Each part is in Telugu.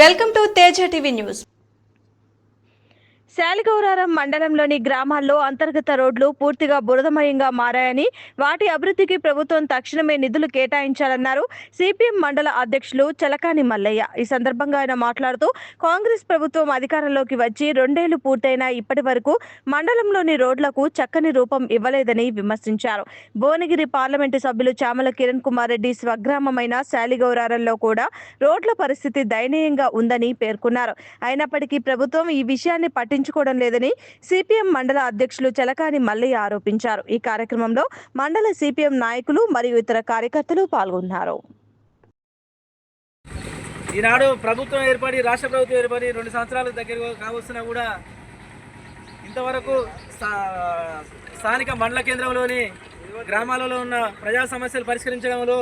Welcome to Teja TV news. Shaligouraram మండలంలోని గ్రామాల్లో అంతర్గత రోడ్లు పూర్తిగా బురదమయంగా మారాయని, వాటి అభివృద్ధికి ప్రభుత్వం తక్షణమే నిధులు కేటాయించాలన్నారు సిపిఎం మండల అధ్యక్షులు చలకాని మల్లయ్య. ఈ సందర్భంగా ఆయన మాట్లాడుతూ, కాంగ్రెస్ ప్రభుత్వం అధికారంలోకి వచ్చి 2 ఏళ్లు పూర్తయినా ఇప్పటి వరకు మండలంలోని రోడ్లకు చక్కని రూపం ఇవ్వలేదని విమర్శించారు. భువనగిరి పార్లమెంటు సభ్యులు చామల కిరణ్ కుమార్ రెడ్డి స్వగ్రామమైన శాలిగౌరారంలో కూడా రోడ్ల పరిస్థితి దయనీయంగా ఉందని పేర్కొన్నారు. అయినప్పటికీ ప్రభుత్వం ఈ విషయాన్ని పట్టించుకోవడం లేదని సిపిఎం మండల అధ్యక్షులు చలకాని మల్లయ్య ఆరోపించారు. ఈ కార్యక్రమంలో మండల సిపిఎం నాయకులు మరియు ఇతర కార్యకర్తలు పాల్గొన్నారు. ఈనాడు ప్రభుత్వం ఏర్పడి రాష్ట్ర ప్రభుత్వం ఏర్పడి 2 సంవత్సరాల దగ్గర కావస్తున్నా కూడా ఇంతవరకు స్థానిక మండల కేంద్రంలోని గ్రామాలలో ఉన్న ప్రజా సమస్యలు పరిష్కరించడంలో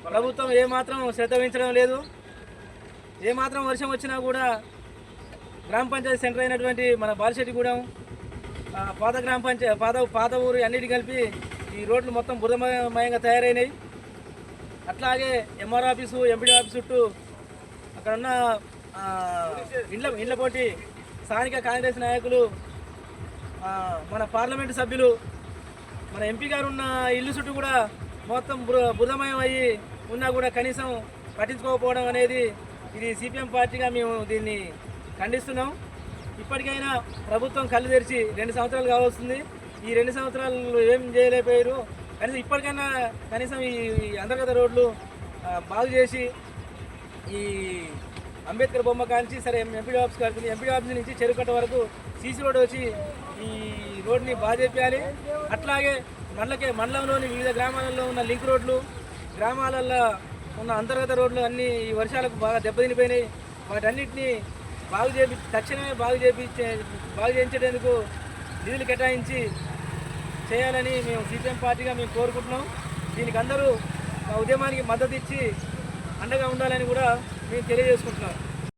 ప్రభుత్వం ఏమాత్రం శ్రద్ధ వహించడం లేదు. ఏమాత్రం వర్షం వచ్చినా కూడా గ్రామ పంచాయతీ సెంటర్ అయినటువంటి మన బాలిశెట్టిగూడెం, పాత గ్రామ పంచాయతీ పాత ఊరు అన్నిటి కలిపి ఈ రోడ్లు మొత్తం బురదమయంగా తయారైనాయి. అట్లాగే ఎంఆర్ ఆఫీసు, ఎంపీడీ ఆఫీసు చుట్టూ అక్కడ ఉన్న ఇండ్ల పోటీ స్థానిక కాంగ్రెస్ నాయకులు, మన పార్లమెంటు సభ్యులు, మన ఎంపీ గారు ఉన్న ఇల్లు చుట్టూ కూడా మొత్తం బురదమయం అయ్యి ఉన్నా కూడా కనీసం పట్టించుకోకపోవడం అనేది ఇది సిపిఎం పార్టీగా మేము దీన్ని ఖండిస్తున్నాం. ఇప్పటికైనా ప్రభుత్వం కళ్ళు తెరిచి 2 సంవత్సరాలు కావస్తుంది. ఈ 2 సంవత్సరాలు ఏం చేయలేకపోయారు. కనీసం ఇప్పటికైనా కనీసం ఈ అంతర్గత రోడ్లు బాగు చేసి ఈ అంబేద్కర్ బొమ్మ కాంచి సరే ఎంపీడీ ఆఫీస్ కాడుతుంది, ఎంపీడీ ఆఫీస్ నుంచి చెరుకట్ట వరకు సీసీ రోడ్ వచ్చి ఈ రోడ్ని బాగు చేయాలి. అట్లాగే మండలంలోని వివిధ గ్రామాలలో ఉన్న లింక్ రోడ్లు, గ్రామాలలో ఉన్న అంతర్గత రోడ్లు అన్నీ ఈ వర్షాలకు బాగా దెబ్బతినిపోయినాయి. వాటన్నిటిని తక్షణమే బాగు చేయించేందుకు నిధులు కేటాయించి చేయాలని మేము సిపిఎం పార్టీగా మేము కోరుకుంటున్నాం. దీనికి అందరూ మా ఉద్యమానికి మద్దతు ఇచ్చి అండగా ఉండాలని కూడా మేము తెలియజేసుకుంటున్నాం.